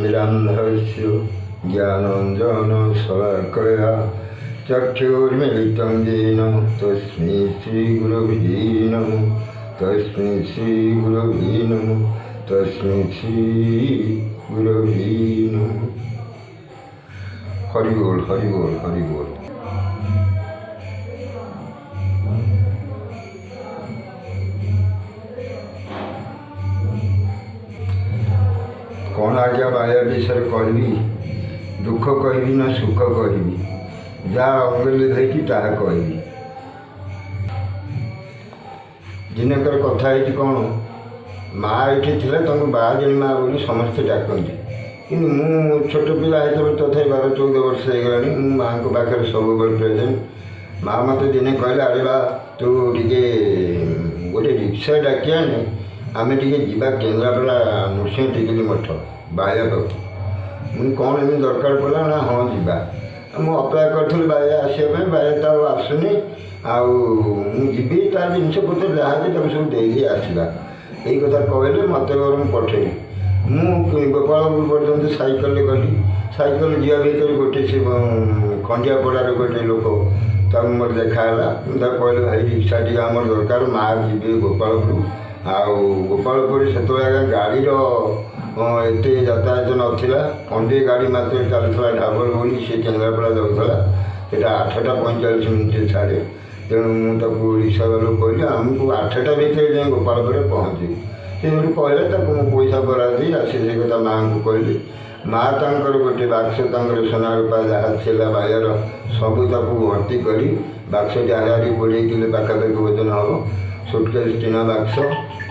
ज्ञानाञ्जनशलाकया ज्ञानाञ्जनशलाकया चक्षुर्मिलितं येन तस्मै श्रीगुरवे नमः तस्मै श्रीगुरवे नमः तस्मै श्रीगुरवे नमः। हरि बोल हरि बोल हरि बोल। कौन आज्ञा बाया विषय कहबी दुख कहबी ना सुख कहबी जहाँ अंगली धैकी ताहा कहबी। दिनकर कथा है कौन माँ ये तुमको बाजणी माँ बोली समस्ते डाकती कि मु छोट पिला तथा 12-14 वर्ष हो गलानी माँ को पाखे सब प्रेजेंट। माँ मत दिने कहले अरे बा तू टे गोटे रिक्शा डाकी आने आम टे जा केन्द्रापड़ा नृसिंह टिकली मठ बाया पाख मुझे कौन एम दरकार पड़ा ना हाँ जा मुझे अपेक्षा करी बाया आसवाई बाया तो आसुनी आजी तार जिनपतर जहाँ सब दे आसला यही कथा कहले मत बरम पठे मुझे गोपालपुर पर्यटन सैकल गली सैकल जा भर गोटे से खंडियापड़ार गोटे लोक तक मोर देखाला कहले भाई रिक्शा टी आम दरकार माँ जी गोपालपुर गोपालपुर से गाड़ीर एत यातायात नाला खंडे गाड़ी मात्र चलता ढाबल बोली सी केन्द्रापड़ा जाऊला सेटा 8:45 मिनट छाड़े तेणु मुझे रिक्शा वाला कहली आमको 8टा भितर जाए गोपालपुर पहुँचे से कहले पैसा बरा दी आसी से कथा माँ को कहली माँ तर गोटे बाक्स सोना रूपा जहाँ था बाजार सबू भर्ती करी बाक्स हारी 20 किलो पाखापाखि वजन हम सुटकेस टीना बाक्स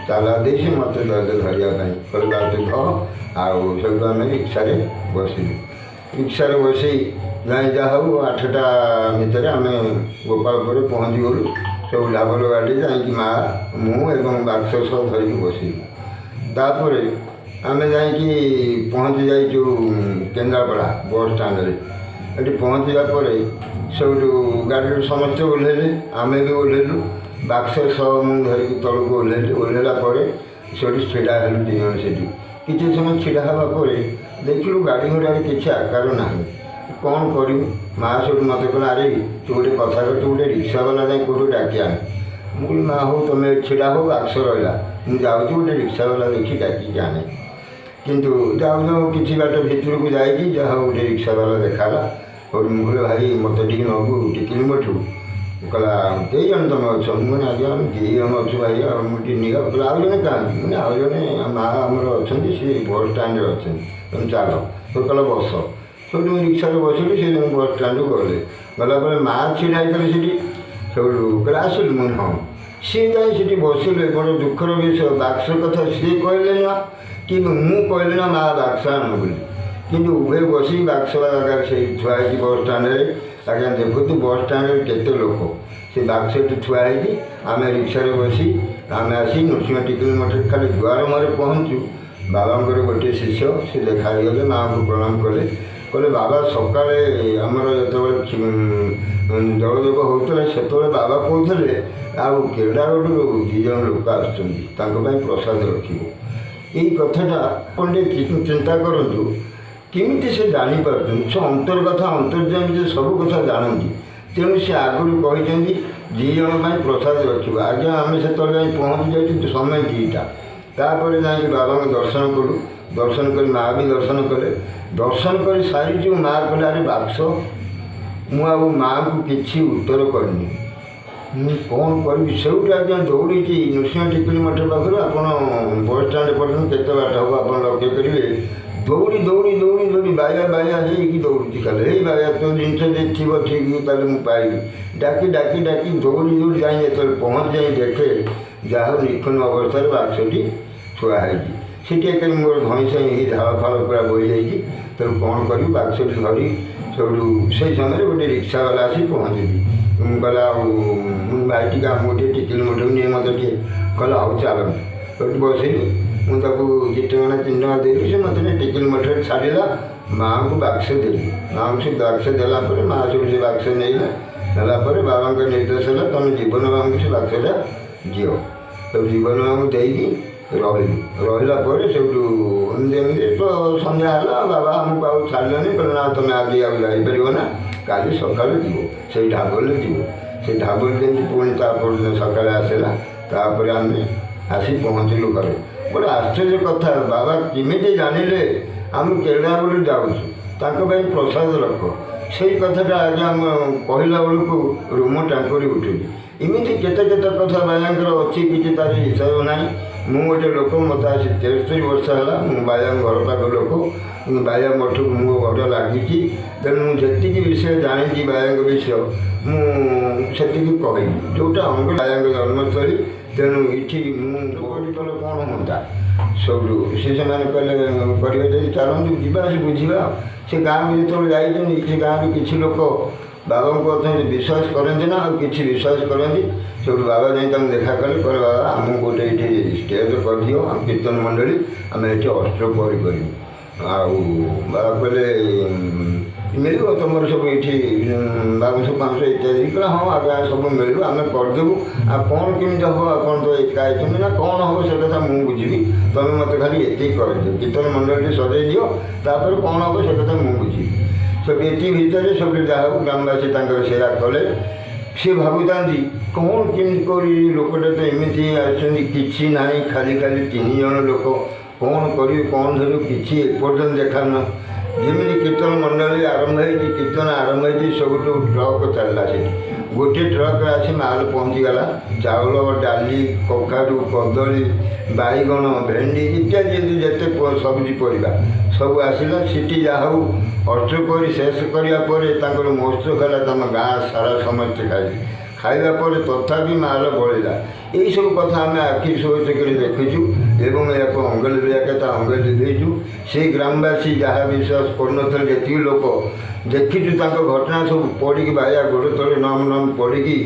ताला दे मत धरवाई कल बात सब आम रिक्शा बसिलु रिक्शा बसई जाए जहाँ हूँ 8टा भितर आम गोपालपुर पहुँची गलु सब ढाबल गाड़ी जा माँ मुझे बाक्स सब धरिकी बसिलु तापर आम जा पहुँची जाइचु केन्द्रापड़ा बस स्टाण्ड ये पहुँचा पर सब गाड़ी समस्ते ओह्लैले आम भी ओह्लैलु बाक्स सब मुझे धरिकी तलक ओह्लैला से छिड़ा हेलु 2 जन से किसी समय छिड़ा हाँपर देखलु गाड़ी घोड़ार किसी आकार ना कौन करू माँ सब मत कहला अरे तू गोटे कथा कर तू गोटे रिक्शा वाला जाए कौटू डाकी आने मुझे माँ हो तुम छिड़ा हो बाक्स रहा मुझे जाऊँ गोटे रिक्शा वाला देखी डाकी आने किंतु जाऊ जाऊ कि बाट भर को जाइए जहाँ गोटे रिक्शा वाला देखला और मुझे भाई मत टे नबू टिकिली मठू कहला कई जन तुम अच्छ मैंने आज आम 2 जन अच्छु भाई मुझे निगा कहला आउ जने कहाँ मैंने आउ जने माँ आमर अच्छा सी बस स्टाण्ड अच्छे तुम चल तो कहला बस सब रिक्शा बसलु से बस स्टाण्ड गले गला माँ छिड़ा होती सब कहला आसलु मुझे हाँ सी जाए बसिले बड़ दुखर विषय बाक्स कथा सी कहले ना कि मुझे कहली ना माँ बाक्स आन बोली किंतु उभय बस बाक्स आगे से थुआई बस स्टाण्ड आज्ञा देखु बस स्टाण्ड केते लोक से बाक्स थुआई आम रिक्शा बसी आम आसी नृसिंह टिकली मठ खाली द्वार मुहर पहुँचु बाबा गोटे शिष्य से देखागले माँ को प्रणाम कले कहले बाबा सकाले आमर जो जलजोग होता से बाबा कहते केडारोड 2 जन लोक आसपाई प्रसाद रखिए यही कथाटा अपन चिंता करूँ केमी से जापर से अंतर कथा अंतर्जामी से सब कथा जानती तेणु से आगुरी कहते 2 जन प्रसाद रखा आज्ञा आम से पहुँची जाए समय 2टा तापर जाकि बाबा दर्शन कलु दर्शन कर माँ भी दर्शन कले दर्शन कर सारी जो माँ कहले अरे बाक्स मुझे माँ को किसी उत्तर करनी कौन करी से आज्ञा दौड़ी नृसिंह टिकली मठ पाखर आप बस स्टाण्ड पर्यटन केत बाट हम आप लक्ष्य करेंगे दौड़ी दौड़ी दौड़ी दौड़ी बाया बाया दौड़ी खाले बाया तो जिनस थी ठीक मुझे पाइली डाकी डाकी डाकी दौड़ी दौड़ी जाए जो पहुँच जाए देखे जहाँ निखुण अवस्था बाक्सटी छुआई सीटे मोर धई सही झाड़ फाड़ पूरा बही जाइए तेणु कौन करी बाक्सटी धरी सब से समय गोटे रिक्शा वाला आसी पहुँचली गला भाई टी आम गोटे टिकली मठ नहीं मत टे कहला हाउ चल बसली मुझे 2 टଙ୍କା 3 ଟଙ୍କା देली से मत टिकली मठ छाड़ा माँ को बाक्स देली माँ को से बाक्स देला माँ सब से बाक्स नहीं नालापर बाबा निर्देश है तुम जीवन बाबू से बाक्सटा दियो तो जीवन बाबू देगी ରହିଲା ପରେ ସେଇଠୁ ଏମିତି ତ ସନ୍ଧ୍ୟା ହେଲା ବାବା ଆମକୁ ଆଉ ଛାଡ଼ିଲେନି, କହିଲେ ନା ତୁମେ ଆଜି ଆଉ ଯାଇପାରିବ ନା, କାଲି ସକାଳେ ଯିବ, ସେଇ ଢାବରେ ଯିବ। ସେ ଢାବରେ ଯେମିତି ପୁଣି ତାପର ସକାଳେ ଆସିଲା, ତାପରେ ଆମେ ଆସି ପହଞ୍ଚିଲୁ ଘରେ। ଗୋଟେ ଆଶ୍ଚର୍ଯ୍ୟ କଥା, ବାବା କେମିତି ଜାଣିଲେ ଆମେ କେରଳାବୁଲି ଯାଉଛୁ, ତାଙ୍କ ପାଇଁ ପ୍ରସାଦ ରଖ, ସେଇ କଥାଟା ଆଜ୍ଞା ଆମେ କହିଲା ବେଳକୁ ରୁମ ଟାଙ୍କୁରି ଉଠୁଛି। ଏମିତି କେତେ କେତେ କଥା ବାୟାଙ୍କର ଅଛି, କିଛି ତାର ହିସାବ ନାହିଁ। ମୁଁ ଗୋଟେ ଲୋକ, ମୋତେ ଆସି 73 ବର୍ଷ ହେଲା, ମୁଁ ବାୟାଙ୍କ ଘର ପାଖ ଲୋକ, ବାୟା ମଠକୁ ମୋ ଘର ଲାଗିଛି। ତେଣୁ ମୁଁ ଯେତିକି ବିଷୟ ଜାଣିଛି ବାୟାଙ୍କ ବିଷୟ ମୁଁ ସେତିକି କହିବି, ଯେଉଁଟା ବାୟାଙ୍କ ଜନ୍ମସ୍ଥଳୀ। ତେଣୁ ଏଠି ମୁଁ କଲେ କ'ଣ ହୁଅନ୍ତା, ସବୁ ସେମାନେ କହିଲେ କରିବେ ଯଦି ଚାଲନ୍ତୁ ଯିବା, ସେ ବୁଝିବା। ସେ ଗାଁକୁ ଯେତେବେଳେ ଯାଇଛନ୍ତି, ସେ ଗାଁରୁ କିଛି ଲୋକ ବାବାଙ୍କୁ ଅଛନ୍ତି ବିଶ୍ୱାସ କରନ୍ତି ନା, ଆଉ କିଛି ବିଶ୍ୱାସ କରନ୍ତି। ସେଠୁ ବାବା ଯାଇ ତାଙ୍କୁ ଦେଖା କଲେ, କହିଲେ ବାବା ଆମକୁ ଗୋଟେ ଏଇଠି ଷ୍ଟେଜ୍ କରିଦିଅ, ଆମ କୀର୍ତ୍ତନ ମଣ୍ଡଳୀ, ଆମେ ଏଠି ଅଷ୍ଟପ୍ରହରୀ କରିବୁ। ଆଉ ବାବା କହିଲେ ମିଳିବ ତୁମର ସବୁ ଏଇଠି ବାଉଁଶ ଫାଉଁଶ ଇତ୍ୟାଦି? କହିଲେ ହଁ ଆଜ୍ଞା ସବୁ ମିଳିବ, ଆମେ କରିଦେବୁ। ଆଉ କ'ଣ କେମିତି ହେବ, ଆପଣ ତ ଏକା ହେଇଛନ୍ତି ନା, କ'ଣ ହେବ ସେ କଥା ମୁଁ ବୁଝିବି, ତୁମେ ମୋତେ ଖାଲି ଏତିକି କରିଦିଅ, କୀର୍ତ୍ତନ ମଣ୍ଡଳୀଟି ସଜାଇ ଦିଅ, ତାପରେ କ'ଣ ହେବ ସେ କଥା ମୁଁ ବୁଝିବି। ସବୁ ଏତିକି ଭିତରେ ସବୁ ଯାହା ହଉ ଗ୍ରାମବାସୀ ତାଙ୍କର ସେୟା କଲେ। ସେ ଭାବୁଥାନ୍ତି କ'ଣ କେମିତି କରି ଲୋକଟା ତ ଏମିତି ଆସିଛନ୍ତି, କିଛି ନାହିଁ, ଖାଲି 3 ଜଣ ଲୋକ, କ'ଣ କରିବେ, କ'ଣ ଧରିବ, କିଛି ଏପର୍ଯ୍ୟନ୍ତ ଦେଖାନ। ଯେମିତି କୀର୍ତ୍ତନ ମଣ୍ଡଳୀ ଆରମ୍ଭ ହେଇଛି, କୀର୍ତ୍ତନ ଆରମ୍ଭ ହେଇଛି, ସବୁଠୁ ଟ୍ରକ୍ ଚାଲିଲା ସେଠି। ଗୋଟିଏ ଟ୍ରକ୍ରେ ଆସି ମାଲ ପହଞ୍ଚିଗଲା, ଚାଉଳ, ଡାଲି, କଖାରୁ, କଦଳୀ, ବାଇଗଣ, ଭେଣ୍ଡି ଇତ୍ୟାଦି ଯେତେ ସବଜି ପରିବା ସବୁ ଆସିଲା। ସେଠି ଯାହା ହଉ ଅଷ୍ଟପ୍ରହରୀ ଶେଷ କରିବା ପରେ ତାଙ୍କର ମହୋତ୍ସବ ହେଲା, ତମ ଗାଁ ସାରା ସମସ୍ତେ ଖାଇଲେ। ଖାଇବା ପରେ ତଥାପି ମାଲ ବଳିଲା। ଏଇସବୁ କଥା ଆମେ ଆଖି ସୋଚ କରି ଦେଖିଛୁ ଏବଂ ଏହାକୁ ଅଙ୍ଗଲି ତା ଅଙ୍ଗଲି ଲିଭେଇଛୁ। ସେଇ ଗ୍ରାମବାସୀ ଯାହା ବିଶ୍ୱାସ କରୁନଥିଲେ, ଯେତିକି ଲୋକ ଦେଖିଛୁ ତାଙ୍କ ଘଟଣା ସବୁ ପଡ଼ିକି ବାୟା ଗୋଡ଼ ତଳେ ନମ ନମ ପଡ଼ିକି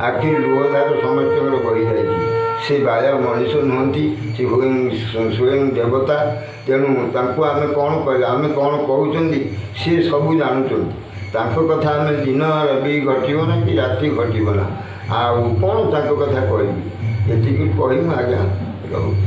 ଆଖି ଲୁହଧାର ସମସ୍ତଙ୍କର ବହିଯାଇଛି। ସେ ବାୟା ମଣିଷ ନୁହନ୍ତି, ସେ ସ୍ୱୟଂ ଦେବତା। ତେଣୁ ତାଙ୍କୁ ଆମେ କ'ଣ କହିବା, ଆମେ କ'ଣ କହୁଛନ୍ତି, ସିଏ ସବୁ ଜାଣୁଛନ୍ତି। ତାଙ୍କ କଥା ଆମେ ଦିନ ବି ଘଟିବ ନା କି ରାତି ଘଟିବ ନା, ଆଉ କ'ଣ ତାଙ୍କ କଥା କହିବି, ଏତିକି କହି ମୁଁ ଆଜ୍ଞା ରହୁଛି।